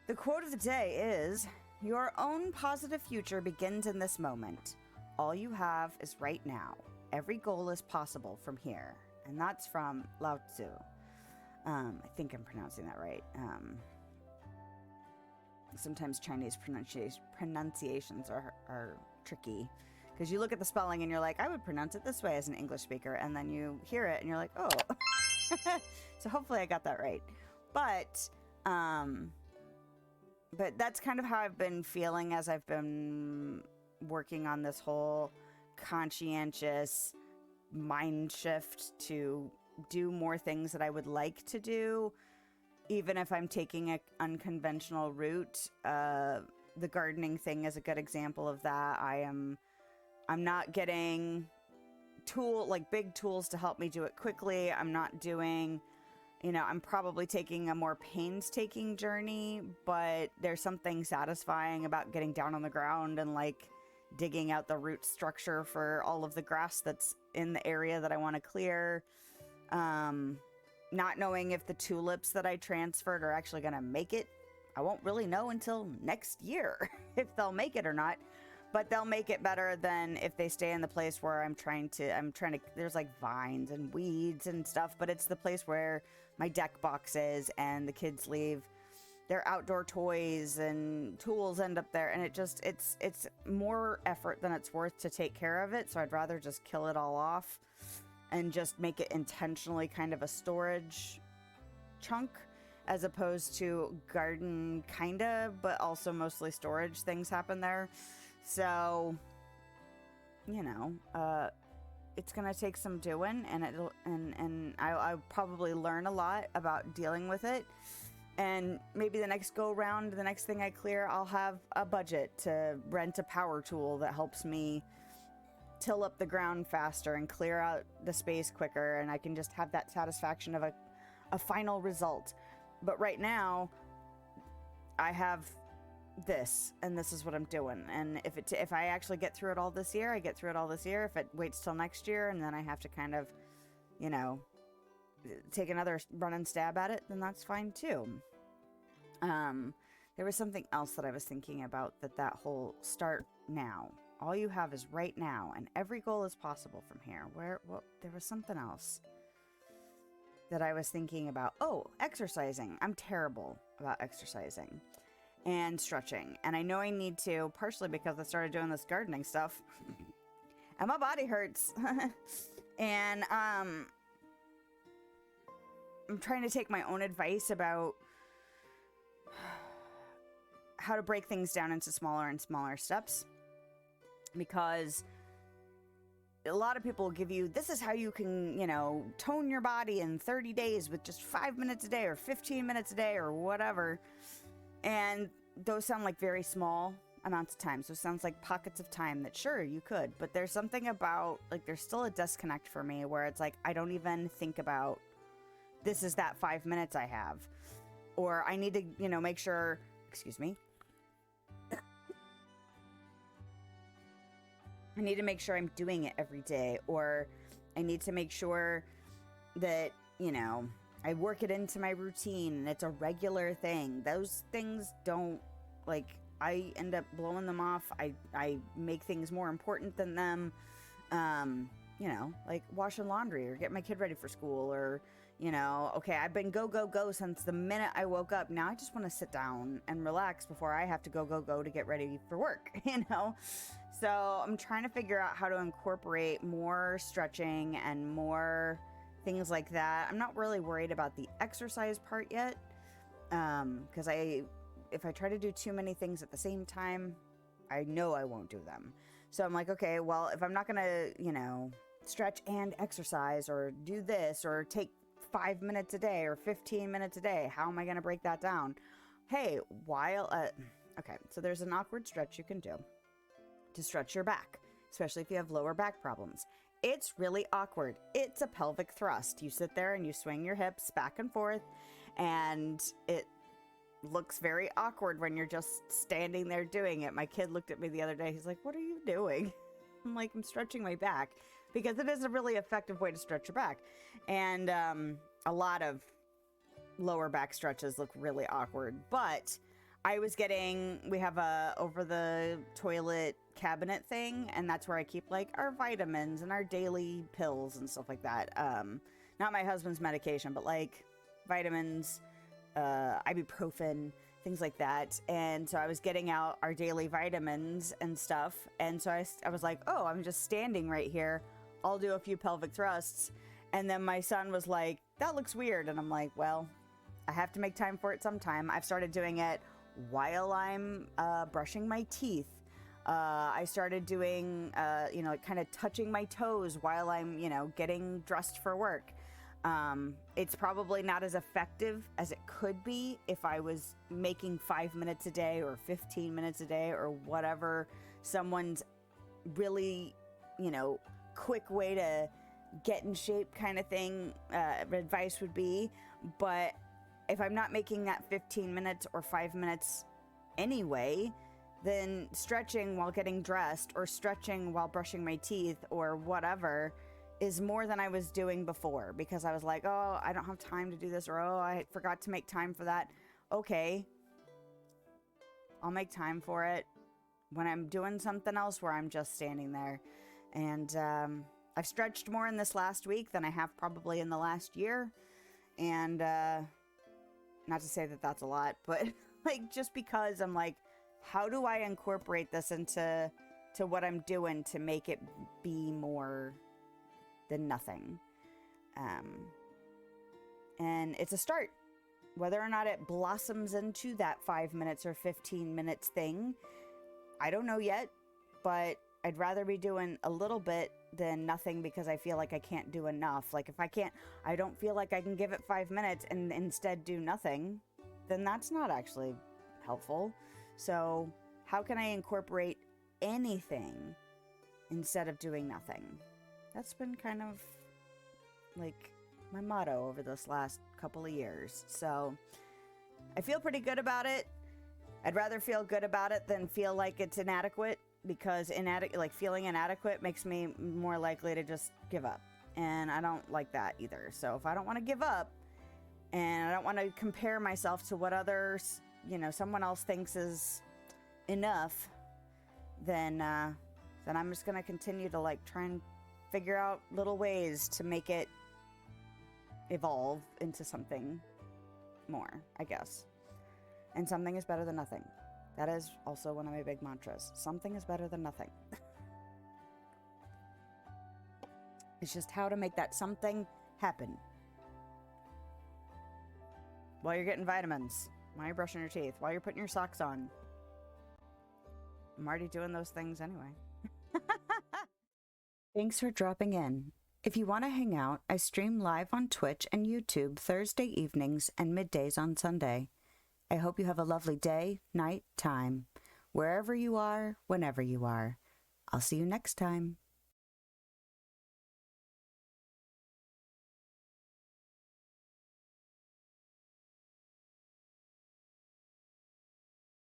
The quote of the day is, "Your own positive future begins in this moment. All you have is right now. Every goal is possible from here." And that's from Laozi. I think I'm pronouncing that right. Sometimes Chinese pronunciations are tricky. Because you look at the spelling and you're like, I would pronounce it this way as an English speaker. And then you hear it and you're like, oh. So hopefully I got that right. But that's kind of how I've been feeling as I've been working on this whole conscientious mind shift to do more things that I would like to do, even if I'm taking an unconventional route. The gardening thing is a good example of that. I'm not getting big tools to help me do it quickly. I'm not doing, I'm probably taking a more painstaking journey, but there's something satisfying about getting down on the ground and like digging out the root structure for all of the grass that's in the area that I want to clear. Not knowing if the tulips that I transferred are actually going to make it. I won't really know until next year if they'll make it or not. But they'll make it better than if they stay in the place where I'm trying to, there's like vines and weeds and stuff, but it's the place where my deck box is and the kids leave their outdoor toys and tools end up there. And it's more effort than it's worth to take care of it. So I'd rather just kill it all off and just make it intentionally kind of a storage chunk as opposed to garden kinda, but also mostly storage things happen there. So, it's gonna take some doing, and I'll probably learn a lot about dealing with it. And maybe the next go round, the next thing I clear, I'll have a budget to rent a power tool that helps me till up the ground faster and clear out the space quicker, and I can just have that satisfaction of a final result. But right now, I have this, and this is what I'm doing. And if I actually get through it all this year, I get through it all this year. If it waits till next year and then I have to kind of, take another run and stab at it, then that's fine too. There was something else that I was thinking about that whole start now. All you have is right now, and every goal is possible from here. There was something else that I was thinking about. Oh, exercising. I'm terrible about exercising and stretching. And I know I need to, partially because I started doing this gardening stuff and my body hurts. And I'm trying to take my own advice about how to break things down into smaller and smaller steps, because a lot of people will give you, this is how you can, tone your body in 30 days with just 5 minutes a day or 15 minutes a day or whatever. And those sound like very small amounts of time. So it sounds like pockets of time that sure you could, but there's something about there's still a disconnect for me where it's like, I don't even think about this is that 5 minutes I have, or I need to, make sure, excuse me. I need to make sure I'm doing it every day, or I need to make sure that, I work it into my routine and it's a regular thing. Those things don't, I end up blowing them off. I make things more important than them. Like washing laundry or get my kid ready for school, or, okay, I've been go since the minute I woke up. Now I just want to sit down and relax before I have to go to get ready for work, So I'm trying to figure out how to incorporate more stretching and more things like that. I'm not really worried about the exercise part yet, because if I try to do too many things at the same time, I know I won't do them. So I'm like, okay, well, if I'm not gonna, stretch and exercise or do this or take 5 minutes a day or 15 minutes a day, how am I gonna break that down? Hey, okay, so there's an awkward stretch you can do to stretch your back, especially if you have lower back problems. It's really awkward. It's a pelvic thrust. You sit there and you swing your hips back and forth, and it looks very awkward when you're just standing there doing it. My kid looked at me the other day. He's like, "What are you doing?" I'm like, "I'm stretching my back," because it is a really effective way to stretch your back. And a lot of lower back stretches look really awkward, but we have a over the toilet cabinet thing, and that's where I keep like our vitamins and our daily pills and stuff like that. Not my husband's medication, but like vitamins, ibuprofen, things like that. And so I was getting out our daily vitamins and stuff. And so I was like, oh, I'm just standing right here. I'll do a few pelvic thrusts. And then my son was like, that looks weird. And I'm like, well, I have to make time for it sometime. I've started doing it while I'm brushing my teeth. I started doing, kind of touching my toes while I'm, getting dressed for work. It's probably not as effective as it could be if I was making 5 minutes a day or 15 minutes a day or whatever someone's really, quick way to get in shape kind of thing, advice would be. But if I'm not making that 15 minutes or 5 minutes anyway, then stretching while getting dressed or stretching while brushing my teeth or whatever is more than I was doing before, because I was like, oh, I don't have time to do this, or oh, I forgot to make time for that. Okay, I'll make time for it when I'm doing something else where I'm just standing there. And I've stretched more in this last week than I have probably in the last year. And not to say that that's a lot, but like, just because I'm like, how do I incorporate this into what I'm doing to make it be more than nothing? And it's a start. Whether or not it blossoms into that 5 minutes or 15 minutes thing, I don't know yet, but I'd rather be doing a little bit than nothing, because I feel like I can't do enough. Like, if I don't feel like I can give it 5 minutes and instead do nothing, then that's not actually helpful. So how can I incorporate anything instead of doing nothing? That's been kind of like my motto over this last couple of years. So I feel pretty good about it. I'd rather feel good about it than feel like it's inadequate, because feeling inadequate makes me more likely to just give up. And I don't like that either. So if I don't want to give up, and I don't want to compare myself to what others, someone else thinks is enough, then I'm just going to continue to like try and figure out little ways to make it evolve into something more, I guess. And something is better than nothing. That is also one of my big mantras. Something is better than nothing. It's just how to make that something happen. While you're getting vitamins, while you're brushing your teeth, while you're putting your socks on. I'm already doing those things anyway. Thanks for dropping in. If you want to hang out, I stream live on Twitch and YouTube Thursday evenings and middays on Sunday. I hope you have a lovely day, night, time, wherever you are, whenever you are. I'll see you next time.